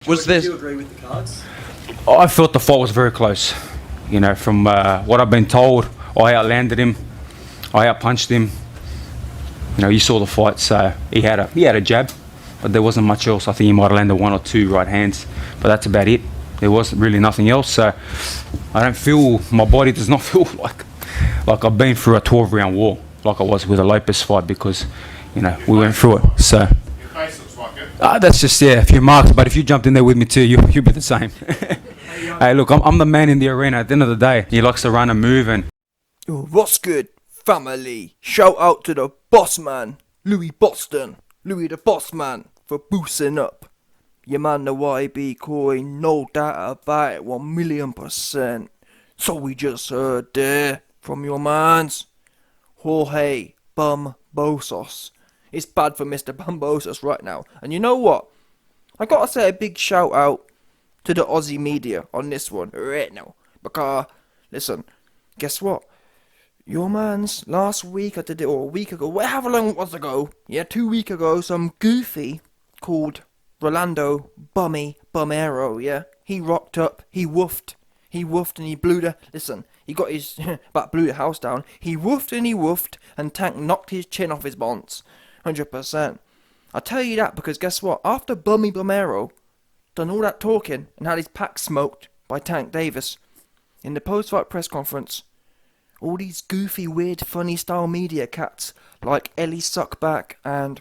Was Do there? you agree with the cards? I felt the fight was very close. You know, from what I've been told, I outlanded him, I outpunched him. You know, you saw the fight, so he had a jab, but there wasn't much else. I think he might have landed one or two right hands, but that's about it. There was really nothing else. So I don't feel, my body does not feel like I've been through a 12-round war, like I was with a Lopez fight, because you know we went through it. So Your face looks like it. that's just a few marks. But if you jumped in there with me too, you'll be the same. Hey, look, I'm the man in the arena. At the end of the day, he likes to run and move, and What's good, family? Shout out to the boss man, Louis Boston, Louis the boss man, for boosting up. Your man the YB coin, no doubt about it, 1,000,000%. So we just heard there from your mans, Jorge Kambosos. It's bad for Mr. Kambosos right now. And you know what? I gotta say a big shout out to the Aussie media on this one right now. Because, listen, guess what? Your man's last week, I did it, or a week ago, however long it was ago, 2 weeks ago, some goofy called Rolando Bumero, he rocked up, he woofed and he blew the, listen, he got his, blew the house down, he woofed, and Tank knocked his chin off his bonds, 100%. I tell you that because guess what, after Bumero done all that talking and had his pack smoked by Tank Davis, in the post-fight press conference, all these goofy, weird, funny style media cats like Ellie Suckback and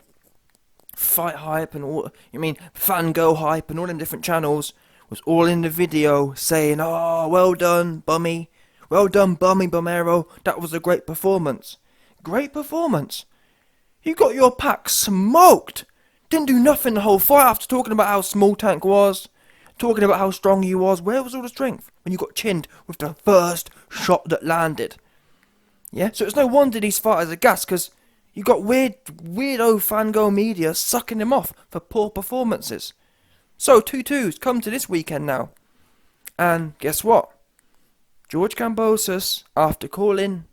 Fight Hype and all, Fango Hype and all them different channels was all in the video saying, "Oh, well done, Bummy. Well done, Bumero. That was a great performance." Great performance? You got your pack smoked. Didn't do nothing the whole fight after talking about how small Tank was, talking about how strong he was. Where was all the strength when you got chinned with the first shot that landed? Yeah, so it's no wonder these fighters are gassed, because you got weirdo fango media sucking them off for poor performances. So 2-2's come to this weekend now. And guess what? George Kambosos, after calling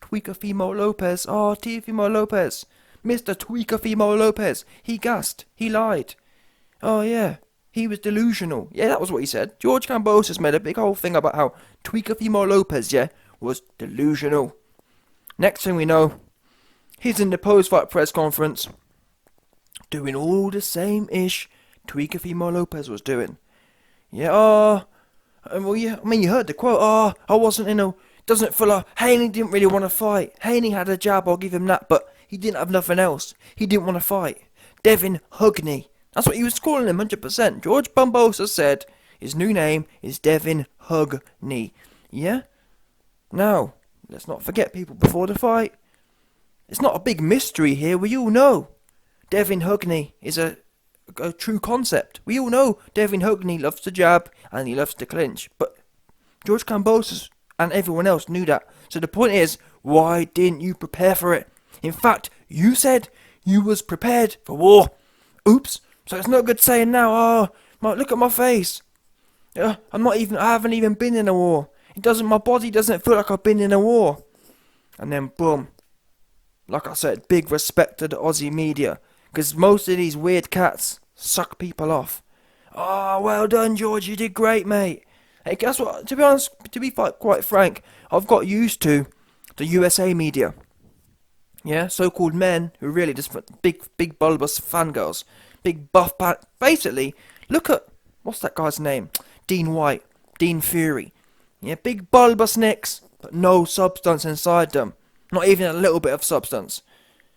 Teofimo Lopez, Mr. Teofimo Lopez, he gassed, he lied. Oh yeah, he was delusional. Yeah, that was what he said. George Kambosos made a big whole thing about how Teofimo Lopez, was delusional. Next thing we know, he's in the post-fight press conference, doing all the same ish Teofimo Lopez was doing. You heard the quote, I wasn't doesn't feel like, Haney didn't really want to fight. Haney had a jab, I'll give him that, but he didn't have nothing else. He didn't want to fight. Devin Haney. That's what he was calling him, 100%. George Kambosos said his new name is Devin Haney. Yeah? Now, let's not forget, people, before the fight, it's not a big mystery here. We all know Devin Haney is a true concept. We all know Devin Haney loves to jab and he loves to clinch. But George Kambosos and everyone else knew that. So the point is, why didn't you prepare for it? In fact, you said you was prepared for war. Oops. So it's no good saying now, look at my face. I haven't even been in a war. My body doesn't feel like I've been in a war. And then boom. Like I said, big respect to the Aussie media. Because most of these weird cats suck people off. Oh, well done, George. You did great, mate. Hey, guess what? To be honest, to be quite frank, I've got used to the USA media. Yeah, so-called men who really just big bulbous fangirls. Big buff basically, look at, what's that guy's name? Dean White. Dean Fury. Yeah, big bulbous nicks, but no substance inside them. Not even a little bit of substance.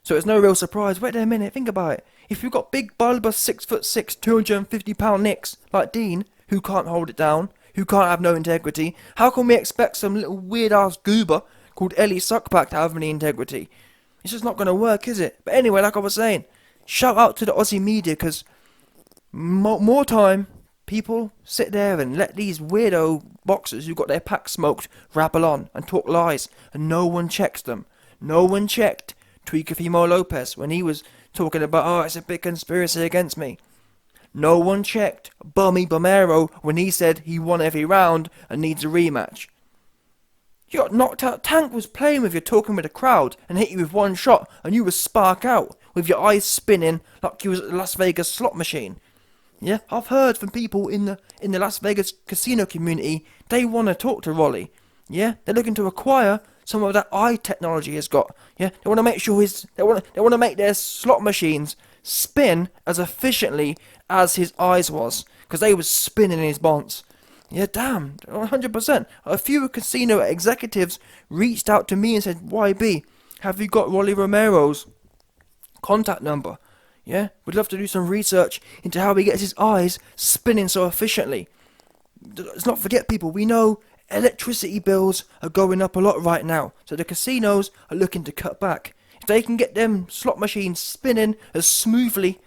So it's no real surprise. Wait a minute, think about it. If you've got big bulbous 6'6", 250-pound nicks like Dean, who can't hold it down, who can't have no integrity, how can we expect some little weird-ass goober called Ellie Suckback to have any integrity? It's just not going to work, is it? But anyway, like I was saying, shout out to the Aussie media, because more time, people sit there and let these weirdo boxers who got their pack smoked rabble on and talk lies, and no one checks them. No one checked Teofimo Lopez when he was talking about, it's a big conspiracy against me. No one checked Bumero when he said he won every round and needs a rematch. You got knocked out. Tank was playing with you, talking with the crowd, and hit you with one shot, and you was spark out, with your eyes spinning like you was at the Las Vegas slot machine. Yeah, I've heard from people in the Las Vegas casino community. They want to talk to Rolly. Yeah, they're looking to acquire some of that eye technology he's got. Yeah, they want to make sure they want to make their slot machines spin as efficiently as his eyes was, because they was spinning his bonds. Yeah, damn, 100%. A few casino executives reached out to me and said, YB, have you got Rolly Romero's contact number? Yeah, we'd love to do some research into how he gets his eyes spinning so efficiently. Let's not forget, people, we know electricity bills are going up a lot right now, so the casinos are looking to cut back. If they can get them slot machines spinning as smoothly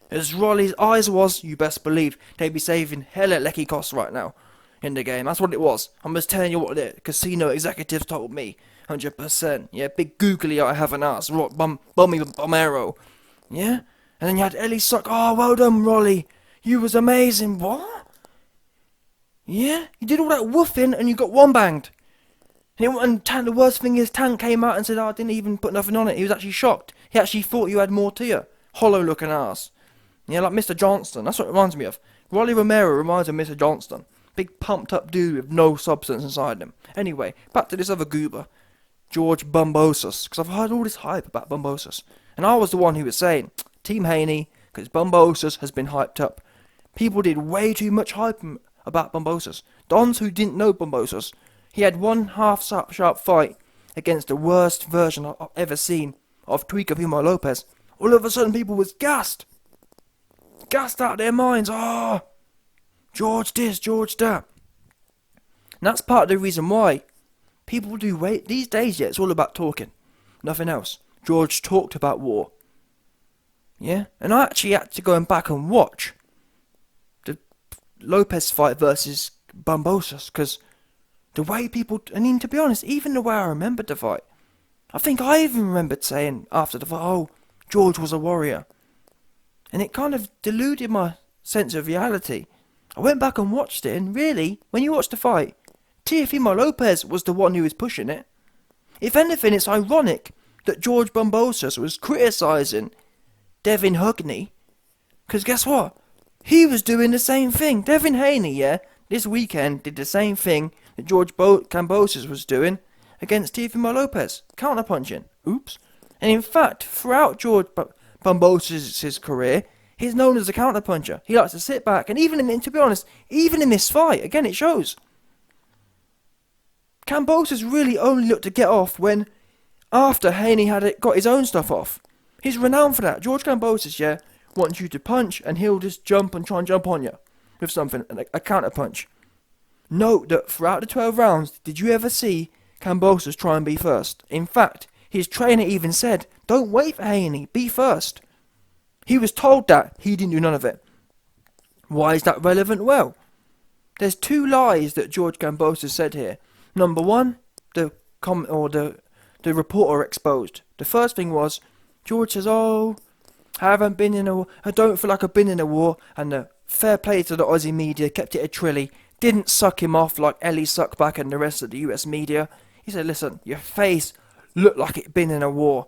as Rolly's eyes was, you best believe they'd be saving hella lecky costs right now in the game. That's what it was. I'm just telling you what the casino executives told me. 100%. Yeah, big googly I have an ass. Bummy Bomero. Yeah? And then you had Ellie Suck. Oh, well done, Rolly. You was amazing. What? Yeah? You did all that woofing and you got one banged. And the worst thing is, Tank came out and said, I didn't even put nothing on it. He was actually shocked. He actually thought you had more to you. Hollow looking ass. Yeah, like Mr. Johnston. That's what it reminds me of. Rolly Romero reminds me of Mr. Johnston. Big pumped up dude with no substance inside him. Anyway, back to this other goober. George Kambosos. Because I've heard all this hype about Kambosos. And I was the one who was saying, Team Haney, because Kambosos has been hyped up. People did way too much hype about Kambosos. Dons who didn't know Kambosos, he had one half-sharp fight against the worst version I've ever seen of Tuicapimo Lopez. All of a sudden people was gassed. Gassed out of their minds. Oh, George this, George that. And that's part of the reason why people do wait. These days, yeah, it's all about talking. Nothing else. George talked about war. Yeah? And I actually had to go back and watch the Lopez fight versus Kambosos, because the way people, I mean, to be honest, even the way I remembered the fight, I think I even remembered saying after the fight, oh, George was a warrior. And it kind of deluded my sense of reality. I went back and watched it, and really, when you watch the fight, Teofimo Lopez was the one who was pushing it. If anything, it's ironic that George Kambosos was criticising Devin Haney, because guess what? He was doing the same thing. Devin Haney, yeah, this weekend did the same thing that George Kambosos was doing against Teofimo Lopez, counterpunching. Oops. And in fact, throughout George Kambosos' career, he's known as a counterpuncher. He likes to sit back, and to be honest, even in this fight, again, it shows. Kambosos really only looked to get off when, after Haney had got his own stuff off. He's renowned for that. George Kambosos, yeah, wants you to punch, and he'll just jump and try and jump on you with something, a counter punch. Note that throughout the 12 rounds, did you ever see Kambosos try and be first? In fact, his trainer even said, don't wait for Haney, be first. He was told that, he didn't do none of it. Why is that relevant? Well, there's two lies that George Kambosos said here. Number one, the reporter exposed. The first thing was, George says, oh, I don't feel like I've been in a war, and the fair play to the Aussie media, kept it a trilly, didn't suck him off like Ellie sucked back and the rest of the US media. He said, listen, your face looked like it'd been in a war.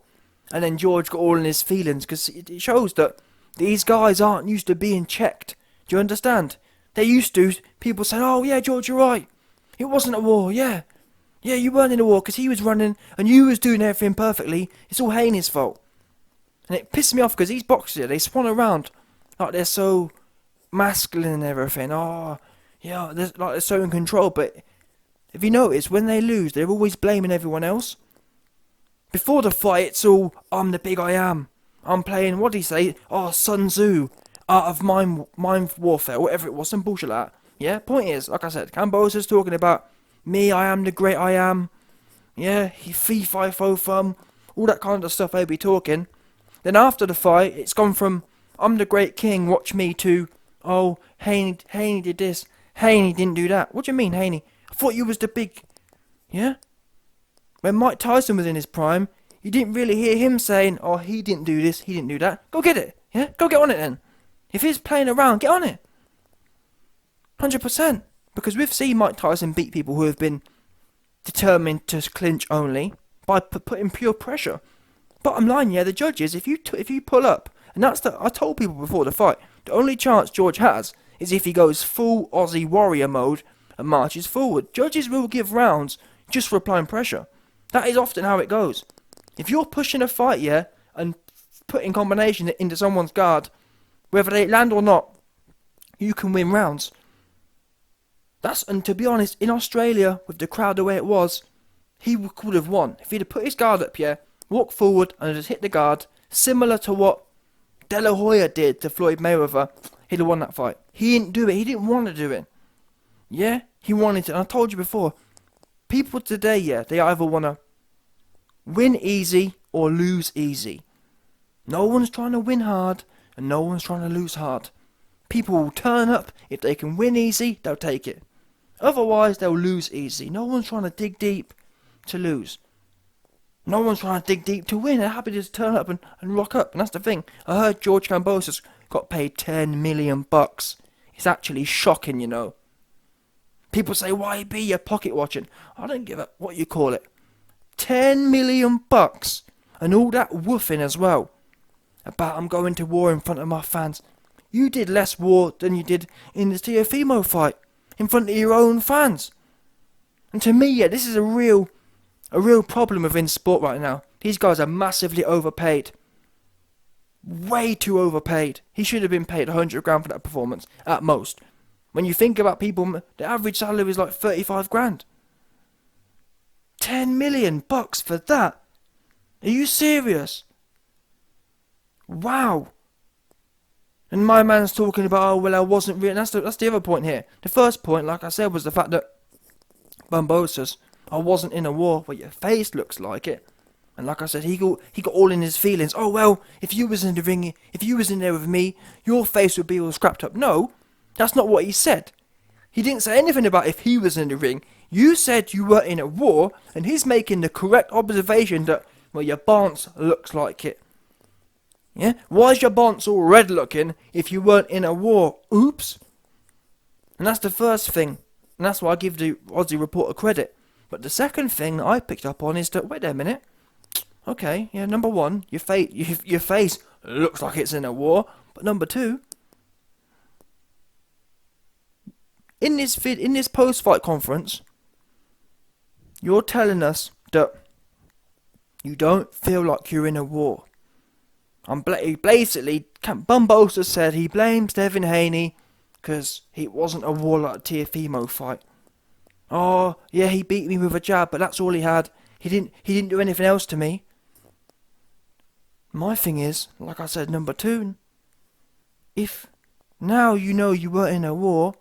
And then George got all in his feelings, because it shows that these guys aren't used to being checked. Do you understand? They're used to people saying, oh yeah, George, you're right. It wasn't a war, yeah. Yeah, you weren't in a war because he was running and you was doing everything perfectly. It's all Haney's fault. And it pissed me off because these boxers, they swan around like they're so masculine and everything. Oh, yeah, they're so in control. But if you notice, when they lose, they're always blaming everyone else. Before the fight, it's all, I'm the big I am. I'm playing, what did he say? Oh, Sun Tzu, Art of Mind Warfare, whatever it was, some bullshit like that. Yeah, point is, like I said, Kambosos talking about me, I am the great I am. Yeah, he fee fi fo fum, all that kind of stuff they be talking. Then after the fight, it's gone from I'm the great king, watch me, to oh, Haney did this, Haney didn't do that. What do you mean, Haney? I thought you was the big, yeah? When Mike Tyson was in his prime, you didn't really hear him saying, oh, he didn't do this, he didn't do that. Go get it, yeah? Go get on it then. If he's playing around, get on it. 100%. Because we've seen Mike Tyson beat people who have been determined to clinch only by putting pure pressure. Bottom line, yeah, the judges, if you pull up, and I told people before the fight, The only chance George has is if he goes full Aussie warrior mode and marches forward. Judges will give rounds just for applying pressure. That is often how it goes. If you're pushing a fight, yeah, and putting combination into someone's guard, whether they land or not, you can win rounds. And to be honest, in Australia, with the crowd the way it was, he could have won. If he'd have put his guard up, yeah, walked forward and just hit the guard, similar to what De La Hoya did to Floyd Mayweather, he'd have won that fight. He didn't do it. He didn't want to do it. Yeah, he wanted to. And I told you before, people today, yeah, they either want to win easy or lose easy. No one's trying to win hard and no one's trying to lose hard. People will turn up. If they can win easy, they'll take it. Otherwise, they'll lose easy. No one's trying to dig deep to lose. No one's trying to dig deep to win. They're happy to just turn up and rock up. And that's the thing. I heard George Kambosos got paid $10 million. It's actually shocking, you know. People say, why be your pocket watching? I don't give a what you call it. $10 million. And all that woofing as well. About I'm going to war in front of my fans. You did less war than you did in the Teofimo fight. In front of your own fans. And to me, yeah, this is a real problem within sport right now. These guys are massively overpaid. Way too overpaid. He should have been paid $100,000 for that performance, at most. When you think about people, the average salary is like $35,000. $10 million for that? Are you serious? Wow. And my man's talking about, oh, well, I wasn't really... That's the other point here. The first point, like I said, was the fact that Kambosos, I wasn't in a war, but your face looks like it. And like I said, he got all in his feelings. Oh, well, if you was in the ring, if you was in there with me, your face would be all scrapped up. No, that's not what he said. He didn't say anything about if he was in the ring. You said you were in a war, and he's making the correct observation that, well, your bance looks like it. Yeah? Why is your bance all red looking if you weren't in a war? Oops. And that's the first thing. And that's why I give the Aussie reporter credit. But the second thing that I picked up on is that, wait a minute. Okay, yeah, number one, your face looks like it's in a war. But number two, in this post-fight conference, you're telling us that you don't feel like you're in a war. Basically, Kambosos said he blames Devin Haney because it wasn't a war like a Teofimo fight. Oh, yeah, he beat me with a jab, but that's all he had. He didn't do anything else to me. My thing is, like I said, number two, if now you know you weren't in a war,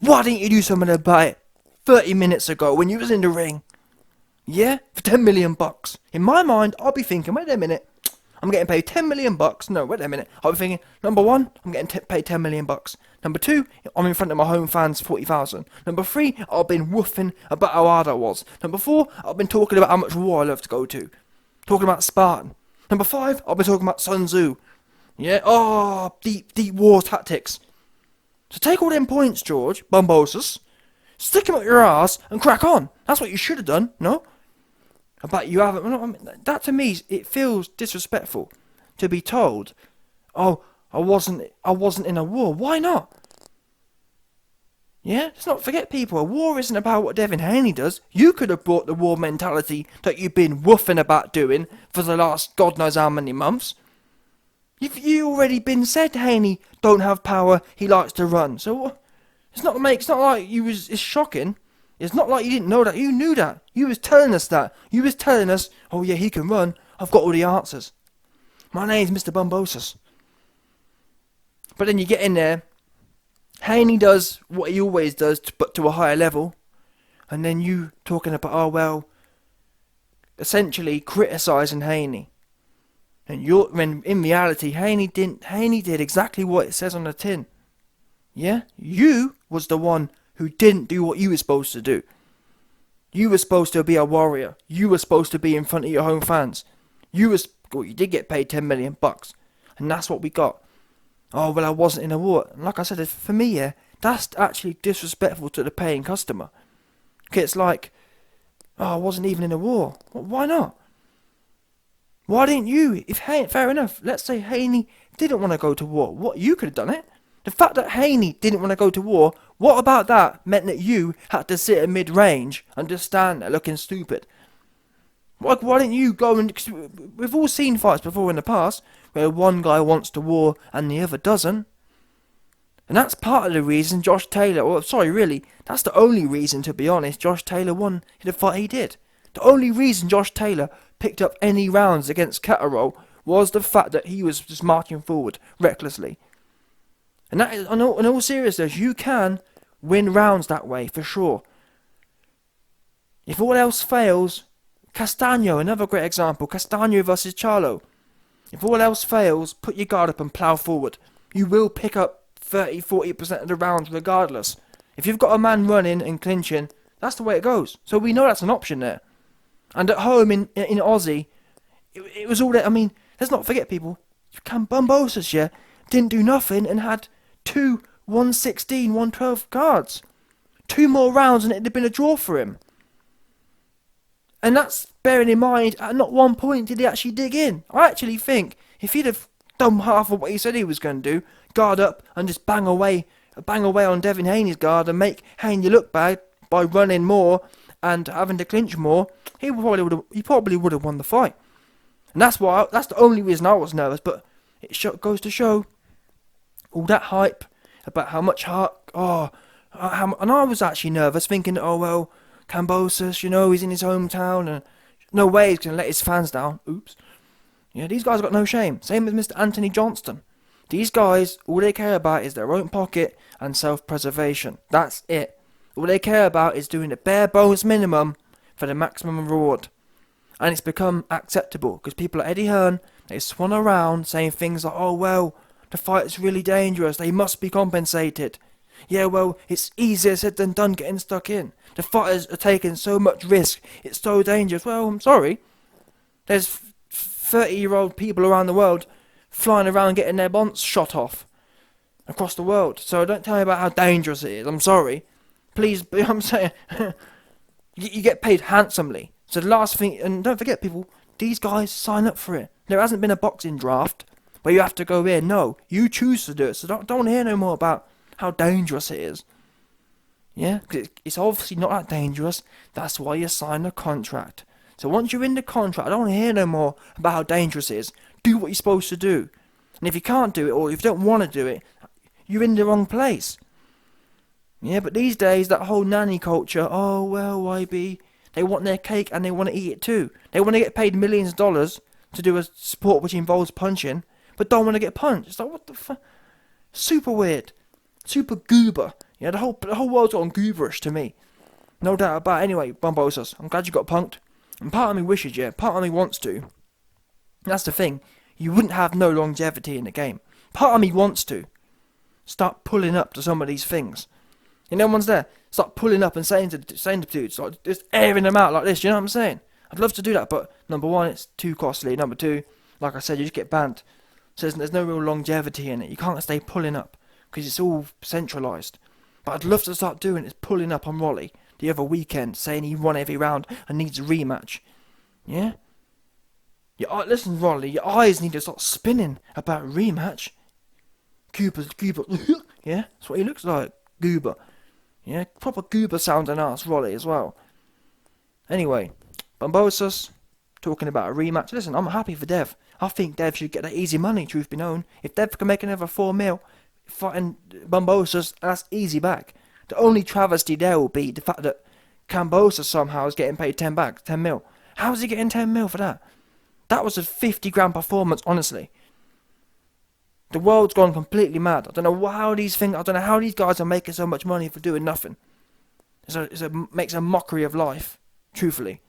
why didn't you do something about it 30 minutes ago when you was in the ring? Yeah, for $10 million. In my mind, I'll be thinking, wait a minute, I'm getting paid $10 million. No, wait a minute. I'll be thinking, number one, I'm getting paid $10 million. Number two, I'm in front of my home fans, 40,000. Number three, I've been woofing about how hard I was. Number four, I've been talking about how much war I love to go to. Talking about Spartan. Number five, I've been talking about Sun Tzu. Yeah, deep war tactics. So take all them points, George, Kambosos, stick them up your ass and crack on. That's what you should have done, no? But you haven't. That to me, it feels disrespectful to be told, oh, I wasn't in a war. Why not? Yeah, let's not forget, people, a war isn't about what Devin Haney does. You could have brought the war mentality that you've been woofing about doing for the last God knows how many months. You already been said Haney don't have power, he likes to run. So it's not like it's shocking. It's not like you didn't know that. You knew that. You was telling us that. You was telling us, oh yeah, he can run. I've got all the answers. My name's Mr. Kambosos. But then you get in there, Haney does what he always does, but to a higher level. And then you talking about, oh well, essentially criticising Haney. And when in reality, Haney did exactly what it says on the tin. Yeah? You was the one who didn't do what you were supposed to do. You were supposed to be a warrior. You were supposed to be in front of your home fans. You did get paid $10 million. And that's what we got. Oh, well, I wasn't in a war. And like I said, for me, yeah, that's actually disrespectful to the paying customer. It's like, oh, I wasn't even in a war. Well, why not? Why didn't you? Fair enough. Let's say Haney didn't want to go to war. What, you could have done it. The fact that Haney didn't want to go to war, what about that meant that you had to sit at mid-range and just stand there looking stupid? Why didn't you go and... We've all seen fights before in the past where one guy wants to war and the other doesn't. And that's part of the reason Josh Taylor... Or, sorry, really, that's the only reason, to be honest, Josh Taylor won the fight he did. The only reason Josh Taylor picked up any rounds against Catterall was the fact that he was just marching forward recklessly. And that is, in all seriousness, you can win rounds that way, for sure. If all else fails, Castaño, another great example, Castaño versus Charlo. If all else fails, put your guard up and plough forward. You will pick up 30-40% of the rounds regardless. If you've got a man running and clinching, that's the way it goes. So we know that's an option there. And at home in Aussie, it was all that. I mean, let's not forget, people, Kambosos, yeah, didn't do nothing and had 2 116, 112 guards. 2 more rounds and it'd have been a draw for him. And that's bearing in mind, at not one point did he actually dig in. I actually think if he'd have done half of what he said he was going to do, guard up and just bang away on Devin Haney's guard and make Haney look bad by running more and having to clinch more, he probably would have won the fight. And that's the only reason I was nervous. But it goes to show all that hype about how much heart. And I was actually nervous, thinking, oh well, Kambosos, he's in his hometown, and no way he's going to let his fans down. Oops. Yeah, these guys got no shame. Same as Mr. Anthony Johnston. These guys, all they care about is their own pocket and self-preservation. That's it. All they care about is doing the bare bones minimum for the maximum reward. And it's become acceptable, because people like Eddie Hearn, they swan around saying things like, oh well, the fight is really dangerous, they must be compensated. Yeah, well, it's easier said than done getting stuck in. The fighters are taking so much risk, it's so dangerous. Well, I'm sorry. There's 30-year-old people around the world flying around getting their bonds shot off across the world. So don't tell me about how dangerous it is. I'm sorry. Please, I'm saying, you get paid handsomely. So the last thing, and don't forget, people, these guys sign up for it. There hasn't been a boxing draft where you have to go in. No, you choose to do it. So don't hear no more about how dangerous it is. Yeah, because it's obviously not that dangerous. That's why you sign a contract. So once you're in the contract, I don't want to hear no more about how dangerous it is. Do what you're supposed to do. And if you can't do it, or if you don't want to do it, you're in the wrong place. Yeah, but these days, that whole nanny culture, oh well, YB, they want their cake and they want to eat it too. They want to get paid millions of dollars to do a sport which involves punching, but don't want to get punched. It's like, what the fuck? Super weird. Super goober. Yeah, the whole world's gone gooberish to me. No doubt about it. Anyway, Kambosos, I'm glad you got punked. And part of me wishes, yeah, part of me wants to. That's the thing. You wouldn't have no longevity in the game. Part of me wants to start pulling up to some of these things. No one's there. Start pulling up and saying to dudes, like, just airing them out like this. You know what I'm saying? I'd love to do that, but number one, it's too costly. Number two, like I said, you just get banned. So there's no real longevity in it. You can't stay pulling up because it's all centralised. But I'd love to start doing is pulling up on Rolly the other weekend, saying he won every round and needs a rematch. Yeah? Listen, Rolly, your eyes need to start spinning about a rematch. Goober, yeah? That's what he looks like, Goober. Yeah, proper goober sounding ass Rolly as well. Anyway, Kambosos, talking about a rematch. Listen, I'm happy for Dev. I think Dev should get that easy money, truth be known. If Dev can make another 4 mil fighting Kambosos, that's easy back. The only travesty there will be the fact that Kambosos somehow is getting paid 10 mil. How is he getting 10 mil for that? That was a 50 grand performance, honestly. The world's gone completely mad. I don't know how these guys are making so much money for doing nothing. It makes a mockery of life, truthfully.